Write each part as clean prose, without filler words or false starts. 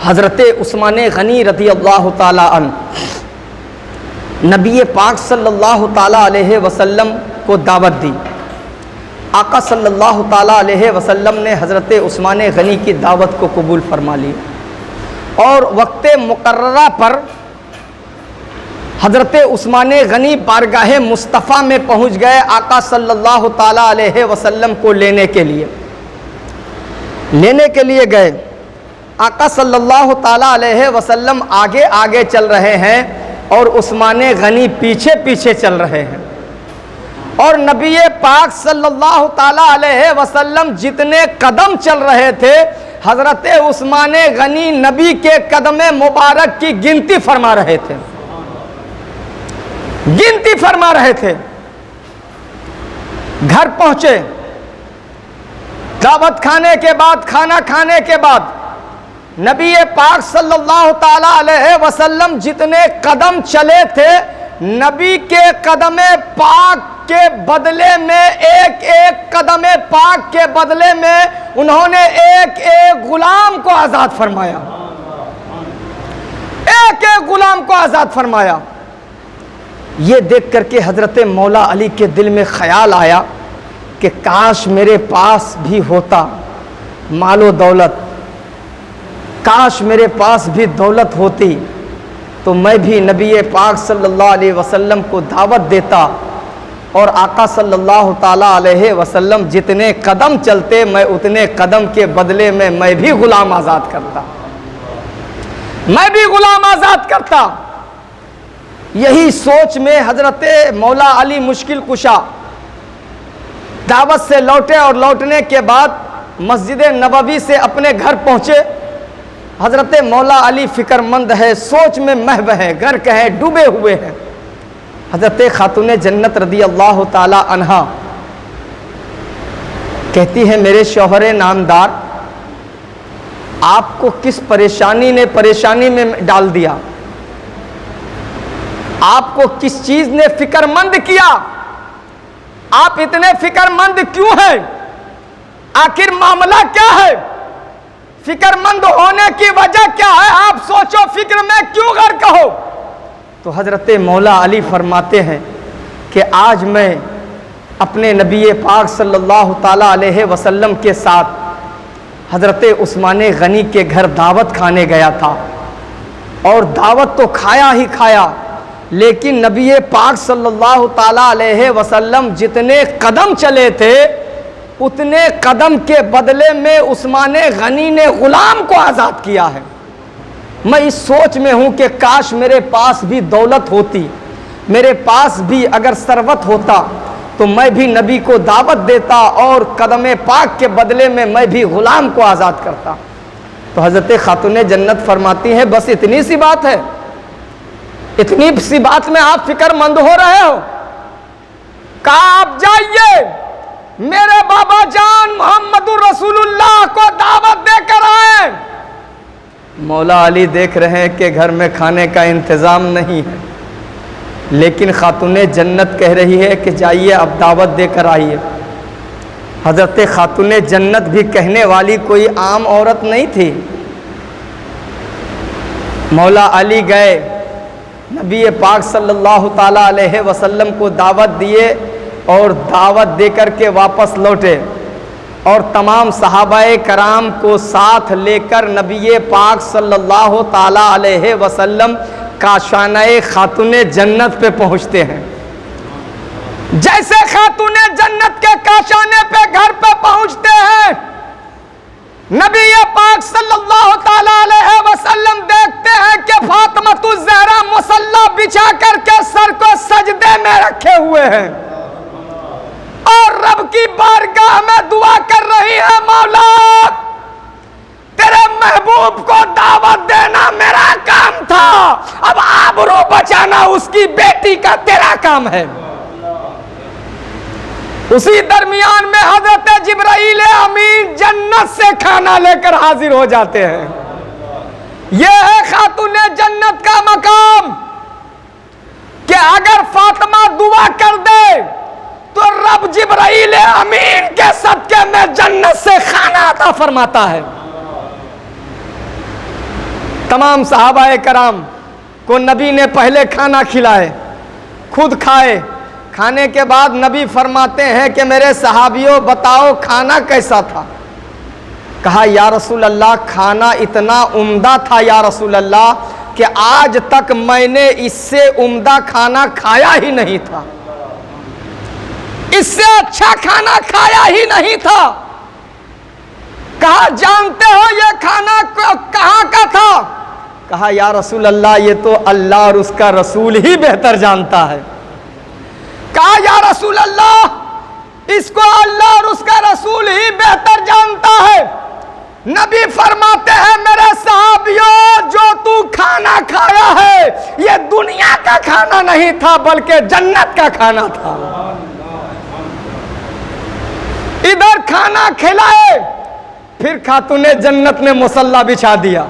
हज़रत उस्मान गनी रज़ी अल्लाह ताला अन्हु नबी पाक सल्लल्लाहु ताला अलैहि वसल्लम को दावत दी। आका सल्लल्लाहु ताला अलैहि वसल्लम ने हज़रत उस्मान गनी की दावत को कबूल फरमा ली और वक्त मुकर्ररा पर हज़रत उस्मान गनी बारगाह मुस्तफ़ा में पहुँच गए आका सल्लल्लाहु ताला अलैहि वसल्लम को लेने के लिए गए। आका सल्लल्लाहु ताला अलैहि वसल्लम आगे आगे चल रहे हैं और उस्मान गनी पीछे पीछे चल रहे हैं और नबी पाक सल्लल्लाहु ताला अलैहि वसल्लम जितने कदम चल रहे थे हज़रत उस्मान गनी नबी के कदम मुबारक की गिनती फरमा रहे थे। घर पहुंचे, दावत खाने के बाद, खाना खाने के बाद नबी पाक सल्लल्लाहु ताला अलैहि वसल्लम जितने कदम चले थे नबी के कदम पाक के बदले में एक कदम पाक के बदले में उन्होंने एक गुलाम को आज़ाद फरमाया, एक गुलाम को आज़ाद फरमाया। ये देख करके हज़रत मौला अली के दिल में ख्याल आया कि काश मेरे पास भी होता मालो दौलत, काश मेरे पास भी दौलत होती तो मैं भी नबी पाक सल्लल्लाहु अलैहि वसल्लम को दावत देता और आका सल्लल्लाहु ताला अलैहि वसल्लम जितने कदम चलते मैं उतने कदम के बदले में मैं भी गुलाम आज़ाद करता। यही सोच में हज़रत मौला अली मुश्किल कुशा दावत से लौटे और लौटने के बाद मस्जिद नबवी से अपने घर पहुँचे। हज़रत मौला अली फ़िक्रमंद है, सोच में महव है, गर्क है, डूबे हुए हैं। हज़रत खातून जन्नत रज़ी अल्लाह ताला अन्हा कहती है, मेरे शौहर नामदार आपको किस परेशानी ने परेशानी में डाल दिया, आपको किस चीज़ ने फ़िक्रमंद किया, आप इतने फ़िक्रमंद क्यों हैं, आखिर मामला क्या है, फिक्रमंद होने की वजह क्या है, आप सोचो, फिक्र में क्यों गर्क हो। तो हज़रत मौला अली फरमाते हैं कि आज मैं अपने नबी पाक सल्लल्लाहु ताला अलैहि वसल्लम के साथ हज़रत उस्मान गनी के घर दावत खाने गया था और दावत तो खाया ही खाया, लेकिन नबी पाक सल्लल्लाहु ताला अलैहि वसल्लम जितने कदम चले थे उतने कदम के बदले में उस्मान गनी ने गुलाम को आज़ाद किया है। मैं इस सोच में हूँ कि काश मेरे पास भी दौलत होती, मेरे पास भी अगर सरवत होता तो मैं भी नबी को दावत देता और कदम पाक के बदले में मैं भी गुलाम को आज़ाद करता। तो हज़रत खातून जन्नत फरमाती हैं, बस इतनी सी बात है, इतनी सी बात में आप फिक्रमंद हो रहे हो, कहा आप जाइए मेरे बाबा जान मोहम्मदुर रसूलुल्लाह को दावत देकर आए। मौला अली देख रहे हैं कि घर में खाने का इंतज़ाम नहीं है, लेकिन खातून जन्नत कह रही है कि जाइए अब दावत देकर आइए। हज़रत खातून जन्नत भी कहने वाली कोई आम औरत नहीं थी। मौला अली गए, नबी पाक सल्लल्लाहु ताला अलैहि वसल्लम को दावत दिए और दावत देकर के वापस लौटे और तमाम सहाबाए कराम को साथ लेकर नबी पाक सल्लल्लाहु ताला अलैहि वसल्लम काशानाए खातून जन्नत पे पहुँचते हैं। जैसे खातून जन्नत के काशाने पे घर पे पहुँचते हैं, नबी पाक सल्लल्लाहु ताला अलैहि वसल्लम देखते हैं कि फातिमा ज़हरा मुसल्ला बिछा करके सर को सजदे में रखे हुए हैं और रब की बारगाह में दुआ कर रही है, मौला तेरे महबूब को दावत देना मेरा काम था, अब आबरू बचाना उसकी बेटी का तेरा काम है। उसी दरमियान में हज़रत जिब्राइल अमीन जन्नत से खाना लेकर हाजिर हो जाते हैं। यह है खातून जन्नत का मकाम कि अगर फातिमा दुआ कर दे तो रब जिब्राइल अमीन के सदके में जन्नत से खाना अता फरमाता है। तमाम सहाबाए कराम को नबी ने पहले खाना खिलाए, खुद खाए। खाने के बाद नबी फरमाते हैं कि मेरे सहाबियों बताओ खाना कैसा था। कहा या रसूल अल्लाह खाना इतना उम्दा था या रसूल अल्लाह कि आज तक मैंने इससे उम्दा खाना खाया ही नहीं था, इससे अच्छा खाना खाया ही नहीं था। कहा जानते हो ये खाना कहाँ का था? कहा या रसूल अल्लाह ये तो अल्लाह और उसका रसूल ही बेहतर जानता है। कहा या रसूल अल्लाह इसको अल्लाह और उसका रसूल ही बेहतर जानता है। नबी फरमाते हैं मेरे सहाबियों जो तू खाना खाया है ये दुनिया का खाना नहीं था बल्कि जन्नत का खाना था। इधर खाना खिलाए, फिर खातूने जन्नत ने मुसल्ला बिछा दिया।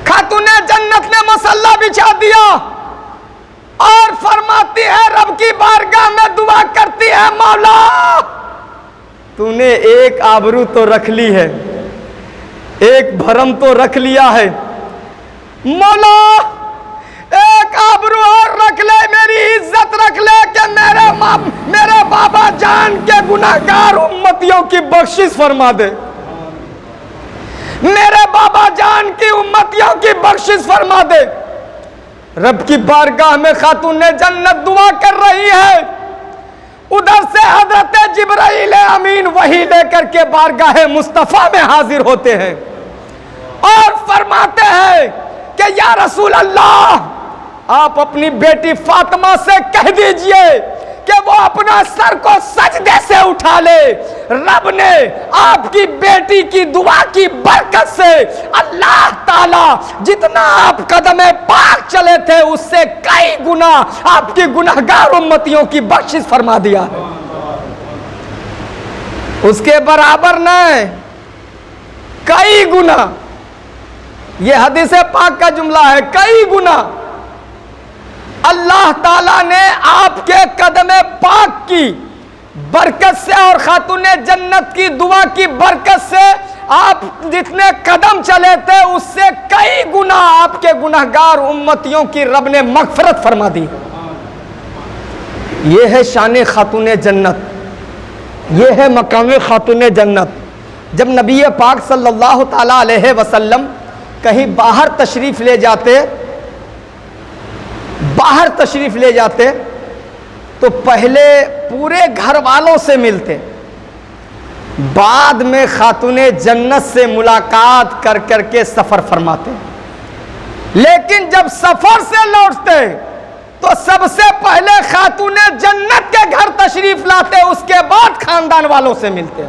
खातूने जन्नत ने मुसल्ला बिछा दिया और फरमाती है रब की बारगाह में दुआ करती है मौला तूने एक आबरू तो रख ली है, एक भरम तो रख लिया है, मौला एक आबरू और रख ले, मेरी इज्जत रख ले कि मेरे बाबा जान के गुनाहगार उम्मतियों की बख्शिश फरमा दे, मेरे बाबा जान की उम्मतियों की बख्शिश फरमा दे। रब की बारगाह में खातून ने जन्नत दुआ कर रही है, उधर से हजरत जिब्राइल अमीन वही लेकर के बारगाह मुस्तफा में हाजिर होते हैं और फरमाते हैं कि या रसूल अल्लाह आप अपनी बेटी फातिमा से कह दीजिए कि वो अपना सर को सजदे से उठा ले। रब ने आपकी बेटी की दुआ की बरकत से अल्लाह ताला जितना आप कदमे पाक चले थे उससे कई गुना आपकी गुनाहगार उम्मतियों की बख्शिश फरमा दिया है। उसके बराबर नहीं, कई गुना। यह हदीस पाक का जुमला है, कई गुना अल्लाह ताला ने आपके कदमे पाक की बरकत से और खातूने जन्नत की दुआ की बरकत से आप जितने कदम चले थे उससे कई गुना आपके गुनाहगार उम्मतियों की रब ने मगफरत फरमा दी। यह है शान खातूने जन्नत, यह है मकाम खातूने जन्नत। जब नबी पाक सल्लल्लाहु ताला अलैहि वसल्लम कहीं बाहर तशरीफ ले जाते तो पहले पूरे घर वालों से मिलते, बाद में खातूने जन्नत से मुलाकात कर करके सफर फरमाते। लेकिन जब सफर से लौटते तो सबसे पहले खातूने जन्नत के घर तशरीफ लाते, उसके बाद खानदान वालों से मिलते।